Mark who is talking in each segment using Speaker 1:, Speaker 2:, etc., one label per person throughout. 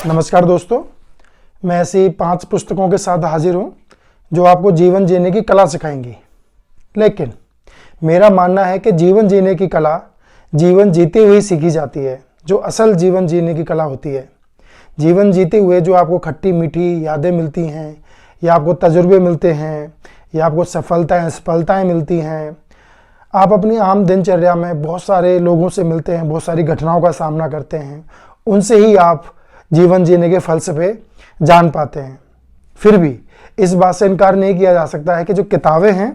Speaker 1: नमस्कार दोस्तों, मैं ऐसी 5 पुस्तकों के साथ हाजिर हूँ जो आपको जीवन जीने की कला सिखाएंगी। लेकिन मेरा मानना है कि जीवन जीने की कला जीवन जीते हुए सीखी जाती है। जो असल जीवन जीने की कला होती है, जीवन जीते हुए जो आपको खट्टी मीठी यादें मिलती हैं, या आपको तजुर्बे मिलते हैं, या आपको सफलताएं मिलती हैं। आप अपनी आम दिनचर्या में बहुत सारे लोगों से मिलते हैं, बहुत सारी घटनाओं का सामना करते हैं, उनसे ही आप जीवन जीने के फलसफे जान पाते हैं। फिर भी इस बात से इनकार नहीं किया जा सकता है कि जो किताबें हैं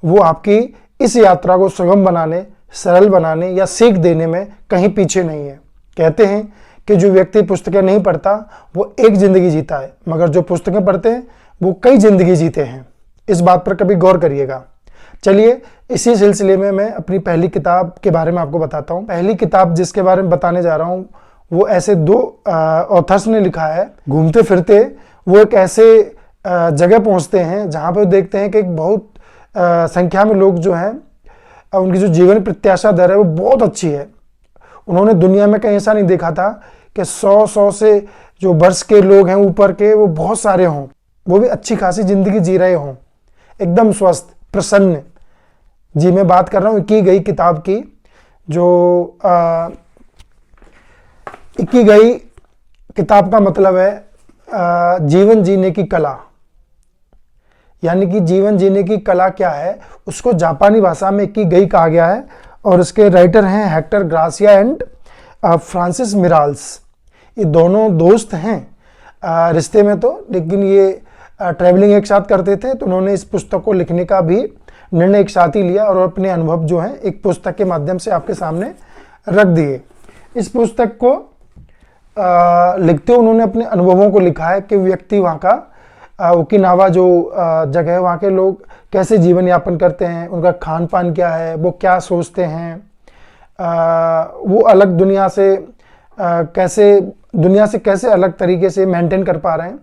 Speaker 1: वो आपकी इस यात्रा को सुगम बनाने, सरल बनाने या सीख देने में कहीं पीछे नहीं है। कहते हैं कि जो व्यक्ति पुस्तकें नहीं पढ़ता वो एक ज़िंदगी जीता है, मगर जो पुस्तकें पढ़ते हैं वो कई ज़िंदगी जीते हैं। इस बात पर कभी गौर करिएगा। चलिए, इसी सिलसिले में मैं अपनी पहली किताब के बारे में आपको बताता हूँ। पहली किताब जिसके बारे में बताने जा रहा हूँ वो ऐसे 2 ऑथर्स ने लिखा है। घूमते फिरते वो एक ऐसे जगह पहुँचते हैं जहाँ पर देखते हैं कि एक बहुत संख्या में लोग जो हैं, उनकी जो जीवन प्रत्याशा दर है वो बहुत अच्छी है। उन्होंने दुनिया में कहीं ऐसा नहीं देखा था कि 100 से जो वर्ष के लोग हैं ऊपर के, वो बहुत सारे हों, वो भी अच्छी खासी ज़िंदगी जी रहे हों, एकदम स्वस्थ प्रसन्न। जी, मैं बात कर रहा हूँ की गई किताब की, जो की गई किताब का मतलब है जीवन जीने की कला। यानी कि जीवन जीने की कला क्या है, उसको जापानी भाषा में की गई कहा गया है। और उसके राइटर हैं हेक्टर ग्रासिया एंड फ्रांसिस मिराल्स। ये दोनों दोस्त हैं रिश्ते में तो, लेकिन ये ट्रैवलिंग एक साथ करते थे, तो उन्होंने इस पुस्तक को लिखने का भी निर्णय एक साथ ही लिया और अपने अनुभव जो हैं एक पुस्तक के माध्यम से आपके सामने रख दिए। इस पुस्तक को लिखते हुए उन्होंने अपने अनुभवों को लिखा है कि व्यक्ति वहाँ का ओकिनावा जो जगह है, वहाँ के लोग कैसे जीवन यापन करते हैं, उनका खान पान क्या है, वो क्या सोचते हैं, वो अलग दुनिया से कैसे अलग तरीके से मेंटेन कर पा रहे हैं।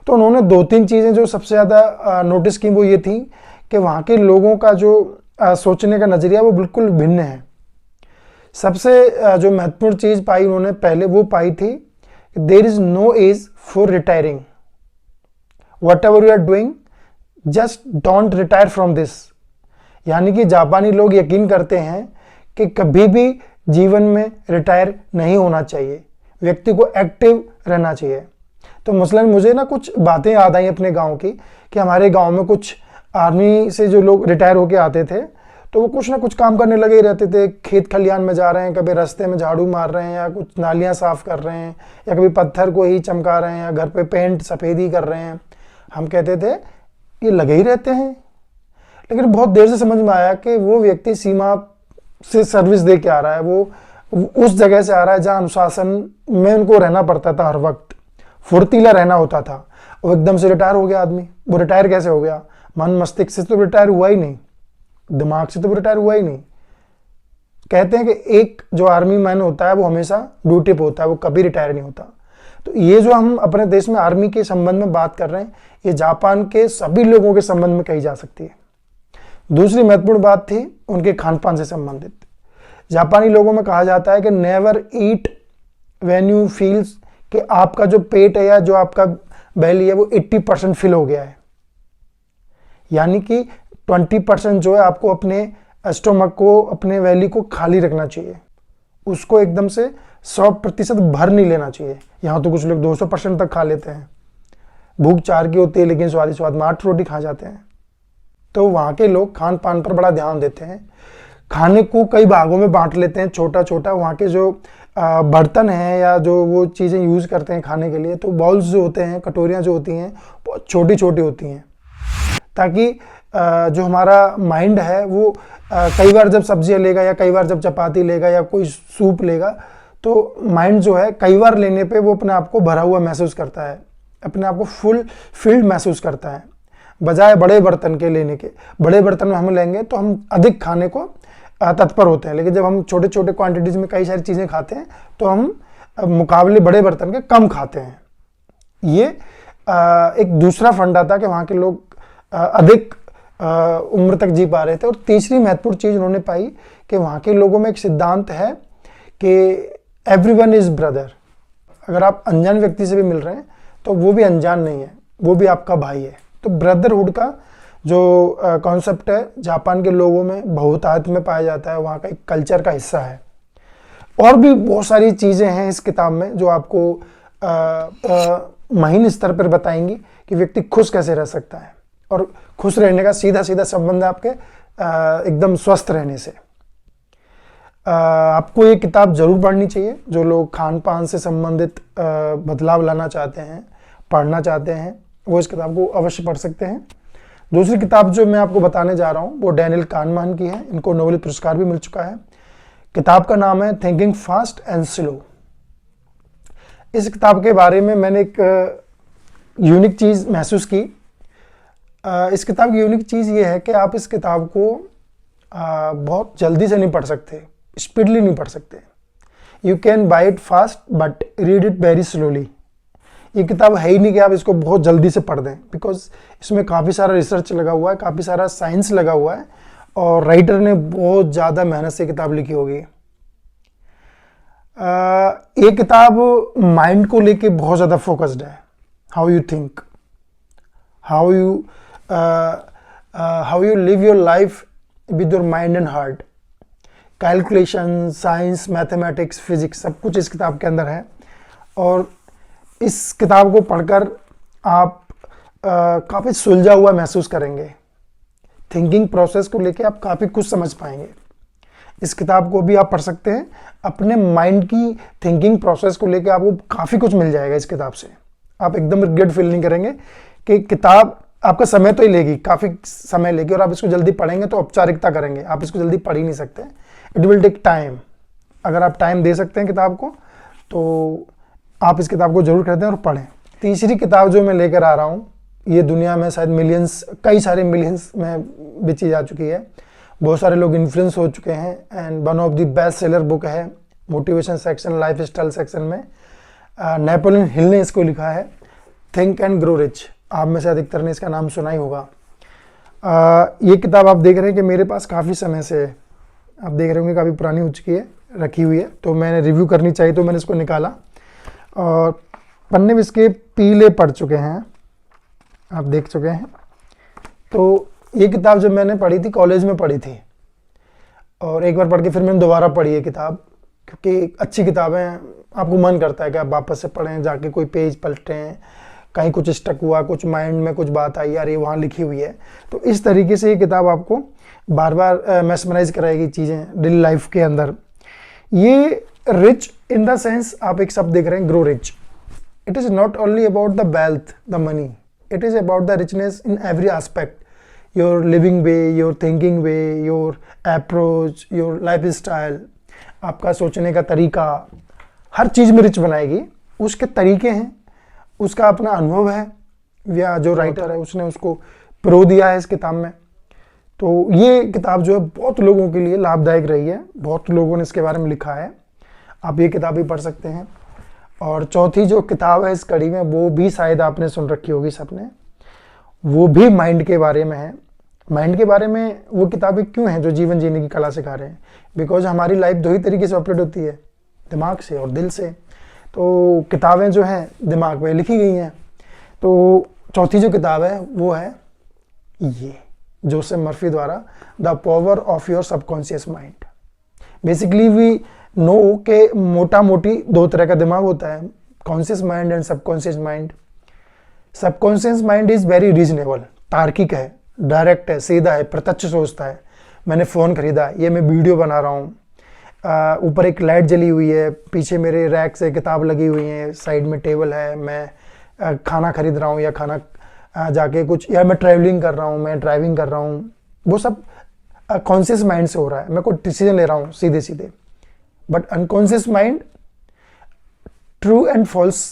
Speaker 1: तो उन्होंने 2-3 चीज़ें जो सबसे ज़्यादा नोटिस की वो ये थी कि वहाँ के लोगों का जो सोचने का नज़रिया वो बिल्कुल भिन्न है। सबसे जो महत्वपूर्ण चीज़ पाई उन्होंने पहले वो पाई थी, there is no age for retiring, whatever you are doing just don't retire from this. यानी कि जापानी लोग यकीन करते हैं कि कभी भी जीवन में रिटायर नहीं होना चाहिए, व्यक्ति को एक्टिव रहना चाहिए। तो मसलन मुझे ना कुछ बातें याद आई अपने गांव की, कि हमारे गांव में कुछ आर्मी से जो लोग रिटायर होके आते थे, तो वो कुछ ना कुछ काम करने लगे ही रहते थे। खेत खलियान में जा रहे हैं, कभी रास्ते में झाड़ू मार रहे हैं, या कुछ नालियाँ साफ़ कर रहे हैं, या कभी पत्थर को ही चमका रहे हैं, या घर पे पेंट सफ़ेदी कर रहे हैं। हम कहते थे ये लगे ही रहते हैं। लेकिन बहुत देर से समझ में आया कि वो व्यक्ति सीमा से सर्विस दे के आ रहा है, वो उस जगह से आ रहा है जहाँ अनुशासन में उनको रहना पड़ता था, हर वक्त फुर्तीला रहना होता था। वो एकदम से रिटायर हो गया आदमी। वो रिटायर कैसे हो गया? मन मस्तिष्क से तो रिटायर हुआ ही नहीं, दिमाग से तो रिटायर हुआ ही नहीं। कहते हैं कि एक जो आर्मी मैन होता है वो हमेशा ड्यूटी पे होता है, वो कभी रिटायर नहीं होता। तो ये जो हम अपने देश में आर्मी के संबंध में बात कर रहे हैं, ये जापान के सभी लोगों के संबंध में कही जा सकती है। दूसरी महत्वपूर्ण बात थी उनके खान पान से संबंधित। जापानी लोगों में कहा जाता है कि never eat when you feels, कि आपका जो पेट है या जो आपका बैली है वो 80% फिल हो गया है। यानी कि 20% जो है आपको अपने स्टोमक को, अपने वैली को खाली रखना चाहिए, उसको एकदम से 100% भर नहीं लेना चाहिए। यहाँ तो कुछ लोग 200% तक खा लेते हैं। भूख 4 की होती है लेकिन स्वाद में 8 रोटी खा जाते हैं। तो वहाँ के लोग खान पान पर बड़ा ध्यान देते हैं, खाने को कई भागों में बांट लेते हैं, छोटा छोटा। वहाँ के जो बर्तन हैं या जो वो चीज़ें यूज़ करते हैं खाने के लिए, तो बाउल्स जो होते हैं, कटोरियाँ जो होती हैं, बहुत छोटी छोटी होती हैं, ताकि जो हमारा माइंड है वो कई बार जब सब्जियाँ लेगा, या कई बार जब चपाती लेगा, या कोई सूप लेगा, तो माइंड जो है कई बार लेने पे वो अपने आप को भरा हुआ महसूस करता है, अपने आप को फुल फिल्ड महसूस करता है। बजाय बड़े बर्तन के लेने के, बड़े बर्तन में हम लेंगे तो हम अधिक खाने को तत्पर होते हैं, लेकिन जब हम छोटे छोटे क्वांटिटीज़ में कई सारी चीज़ें खाते हैं तो हम मुकाबले बड़े बर्तन के कम खाते हैं। ये एक दूसरा फंडा था कि वहाँ के लोग अधिक उम्र तक जी पा रहे थे। और तीसरी महत्वपूर्ण चीज़ उन्होंने पाई कि वहाँ के लोगों में एक सिद्धांत है कि एवरीवन इज़ ब्रदर। अगर आप अनजान व्यक्ति से भी मिल रहे हैं तो वो भी अनजान नहीं है, वो भी आपका भाई है। तो ब्रदरहुड का जो कॉन्सेप्ट है जापान के लोगों में बहुतायत में पाया जाता है, वहाँ का एक कल्चर का हिस्सा है। और भी बहुत सारी चीज़ें हैं इस किताब में जो आपको महीन स्तर पर बताएंगी कि व्यक्ति खुश कैसे रह सकता है, और खुश रहने का सीधा सीधा संबंध है आपके एकदम स्वस्थ रहने से। आपको ये किताब जरूर पढ़नी चाहिए। जो लोग खान पान से संबंधित बदलाव लाना चाहते हैं, पढ़ना चाहते हैं, वो इस किताब को अवश्य पढ़ सकते हैं। दूसरी किताब जो मैं आपको बताने जा रहा हूँ वो डैनियल कानमान की है। इनको नोबेल पुरस्कार भी मिल चुका है। किताब का नाम है थिंकिंग फास्ट एंड स्लो। इस किताब के बारे में मैंने एक यूनिक चीज़ महसूस की। इस किताब की यूनिक चीज़ ये है कि आप इस किताब को बहुत जल्दी से नहीं पढ़ सकते, स्पीडली नहीं पढ़ सकते। You can buy it fast but read it very slowly. ये किताब है ही नहीं कि आप इसको बहुत जल्दी से पढ़ दें, बिकॉज इसमें काफ़ी सारा रिसर्च लगा हुआ है, काफ़ी सारा साइंस लगा हुआ है, और राइटर ने बहुत ज़्यादा मेहनत से किताब लिखी होगी। ये किताब माइंड को लेके बहुत ज़्यादा फोकस्ड है। How you think, how you live your life with your mind and heart. Calculation, science, mathematics, physics सब कुछ इस किताब के अंदर है। और इस किताब को पढ़कर आप काफ़ी सुलझा हुआ महसूस करेंगे। थिंकिंग प्रोसेस को लेके आप काफ़ी कुछ समझ पाएंगे। इस किताब को भी आप पढ़ सकते हैं। अपने माइंड की थिंकिंग प्रोसेस को लेके आपको काफ़ी कुछ मिल जाएगा इस किताब से। आप एकदम रिग्रेट फील नहीं करेंगे कि किताब आपका समय तो ही लेगी, काफ़ी समय लेगी, और आप इसको जल्दी पढ़ेंगे तो औपचारिकता करेंगे, आप इसको जल्दी पढ़ ही नहीं सकते। It will take time. अगर आप टाइम दे सकते हैं किताब को तो आप इस किताब को जरूर खरीदें और पढ़ें। तीसरी किताब जो मैं लेकर आ रहा हूँ, ये दुनिया में शायद मिलियंस, कई सारे मिलियंस में बेची जा चुकी है। बहुत सारे लोग इन्फ्लुएंस हो चुके हैं, and one of the best seller book है motivation section, life style section में। नेपोलियन हिल ने इसको लिखा है, थिंक एंड ग्रो रिच। आप में से अधिकतर ने इसका नाम सुना ही होगा। ये किताब आप देख रहे हैं कि मेरे पास काफ़ी समय से है। आप देख रहे होंगे काफ़ी पुरानी हो चुकी है, रखी हुई है, तो मैंने रिव्यू करनी चाहिए तो मैंने इसको निकाला, और पन्ने भी इसके पीले पड़ चुके हैं, आप देख चुके हैं। तो ये किताब जब मैंने पढ़ी थी, कॉलेज में पढ़ी थी, और एक बार पढ़ के फिर मैंने दोबारा पढ़ी है किताब, क्योंकि अच्छी किताबें आपको मन करता है कि आप वापस से पढ़ें, जाके कोई पेज पलटें, कहीं कुछ स्टक हुआ, कुछ माइंड में कुछ बात आई, यार ये वहाँ लिखी हुई है। तो इस तरीके से ये किताब आपको बार बार मैस्मराइज कराएगी चीज़ें डेली लाइफ के अंदर। ये रिच इन द सेंस, आप एक शब्द देख रहे हैं, grow rich. It is not only about the wealth, the money, it is about the richness in every aspect, your living way, your thinking way, your approach, your life style. आपका सोचने का तरीका हर चीज़ में रिच बनाएगी। उसके तरीके हैं, उसका अपना अनुभव है, या जो राइटर है उसने उसको प्रो दिया है इस किताब में। तो ये किताब जो है बहुत लोगों के लिए लाभदायक रही है, बहुत लोगों ने इसके बारे में लिखा है। आप ये किताब भी पढ़ सकते हैं। और चौथी जो किताब है इस कड़ी में, वो भी शायद आपने सुन रखी होगी सबने, वो भी माइंड के बारे में है। माइंड के बारे में वो किताबें क्यों हैं जो जीवन जीने की कला सिखा रहे हैं? बिकॉज हमारी लाइफ दो ही तरीके से ऑपरेट होती है, दिमाग से और दिल से। तो किताबें जो हैं दिमाग पे लिखी गई हैं। तो चौथी जो किताब है वो है ये, जोसेफ मर्फी द्वारा, the power of your subconscious mind. Basically we know के मोटा मोटी दो तरह का दिमाग होता है, conscious mind and subconscious mind. Subconscious mind is very reasonable, तार्किक है, डायरेक्ट है, सीधा है, प्रत्यक्ष सोचता है। मैंने फ़ोन खरीदा, ये मैं वीडियो बना रहा हूँ, ऊपर एक लाइट जली हुई है, पीछे मेरे रैक से किताब लगी हुई है, साइड में टेबल है, मैं खाना खरीद रहा हूँ, या खाना जाके कुछ, या मैं ट्रैवलिंग कर रहा हूँ, मैं ड्राइविंग कर रहा हूँ, वो सब कॉन्शियस माइंड से हो रहा है। मैं कोई डिसीजन ले रहा हूँ सीधे सीधे। But unconscious mind true and false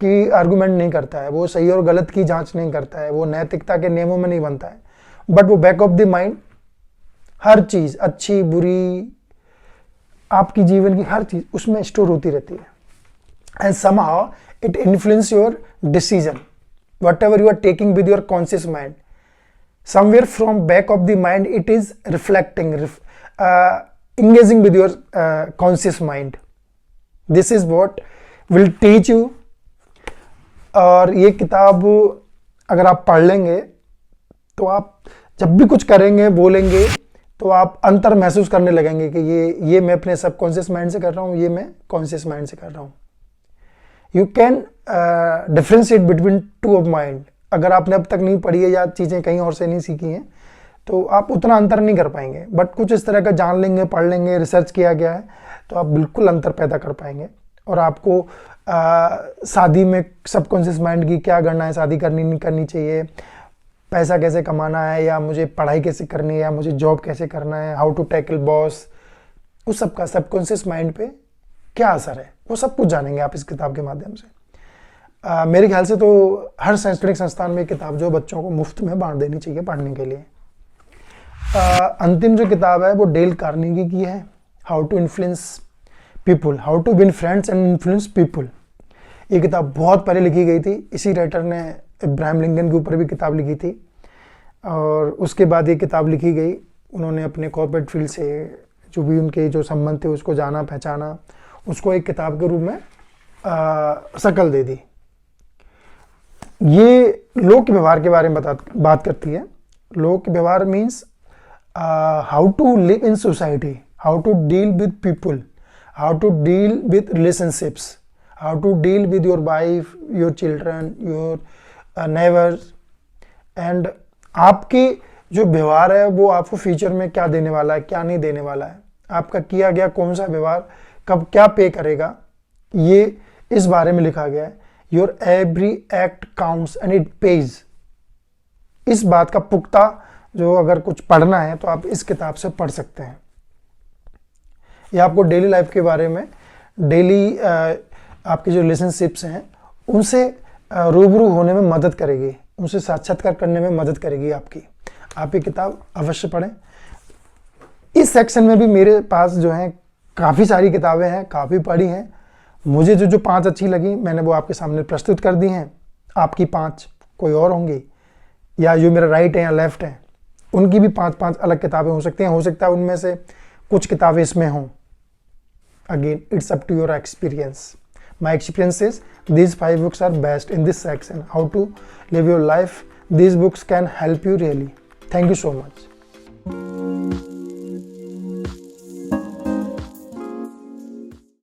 Speaker 1: की आर्गूमेंट नहीं करता है, वो सही और गलत की जांच नहीं करता है, वो नैतिकता के नियमों में नहीं बनता है। बट वो बैक ऑफ द माइंड हर चीज़, अच्छी बुरी, आपकी जीवन की हर चीज़ उसमें स्टोर होती रहती है। And somehow it influence your decision whatever you are taking with your conscious mind. Somewhere from back of the mind it is reflecting, engaging with your conscious mind. This is what will teach you. और ये किताब अगर आप पढ़ लेंगे तो आप जब भी कुछ करेंगे बोलेंगे तो आप अंतर महसूस करने लगेंगे कि ये मैं अपने सबकॉन्शियस माइंड से कर रहा हूँ, ये मैं कॉन्शियस माइंड से कर रहा हूँ। You can differentiate between two of mind. अगर आपने अब तक नहीं पढ़ी है या चीज़ें कहीं और से नहीं सीखी हैं तो आप उतना अंतर नहीं कर पाएंगे, बट कुछ इस तरह का जान लेंगे, पढ़ लेंगे, रिसर्च किया गया है तो आप बिल्कुल अंतर पैदा कर पाएंगे। और आपको शादी में सबकॉन्शियस माइंड की क्या करना है, शादी करनी नहीं करनी चाहिए, पैसा कैसे कमाना है, या मुझे पढ़ाई कैसे करनी है, या मुझे जॉब कैसे करना है, हाउ टू टैकल बॉस, उस सब का सबकॉन्शियस माइंड पे क्या असर है, वो सब कुछ जानेंगे आप इस किताब के माध्यम से। मेरे ख्याल से तो हर शैक्षणिक संस्थान में किताब जो बच्चों को मुफ्त में बांट देनी चाहिए पढ़ने के लिए। अंतिम जो किताब है वो डेल कार्नेगी की है, how to influence people, how to win friends and influence people. ये किताब बहुत पहले लिखी गई थी, इसी राइटर ने इब्राहिम लिंकन के ऊपर भी किताब लिखी थी और उसके बाद ये किताब लिखी गई। उन्होंने अपने कॉर्पोरेट फील्ड से जो भी उनके जो संबंध थे उसको जाना पहचाना, उसको एक किताब के रूप में शक्ल दे दी। ये लोक व्यवहार के बारे में बात करती है। लोक व्यवहार means how to live in society, how to deal with people, how to deal with relationships, how to deal with your wife, your children, your neighbours. And आपके जो व्यवहार है वो आपको फ्यूचर में क्या देने वाला है, क्या नहीं देने वाला है, आपका किया गया कौन सा व्यवहार कब क्या पे करेगा, ये इस बारे में लिखा गया है। Your every act counts and it pays. इस बात का पुख्ता जो अगर कुछ पढ़ना है तो आप इस किताब से पढ़ सकते हैं। ये आपको डेली लाइफ के बारे में, डेली आपके जो रिलेशनशिप्स हैं उनसे रूबरू होने में मदद करेगी, उनसे साक्षात्कार करने में मदद करेगी आपकी। आप ये किताब अवश्य पढ़ें। इस सेक्शन में भी मेरे पास जो है काफ़ी सारी किताबें हैं, काफ़ी पढ़ी हैं। मुझे जो 5 अच्छी लगी मैंने वो आपके सामने प्रस्तुत कर दी हैं। आपकी 5 कोई और होंगी, या जो मेरा राइट है या लेफ्ट है उनकी भी 5 अलग किताबें हो सकती हैं। हो सकता है उनमें से कुछ किताबें इसमें हों। Again it's up to your experience. My experience is these 5 books are best in this section, how to live your life. These books can help you really. Thank you so much.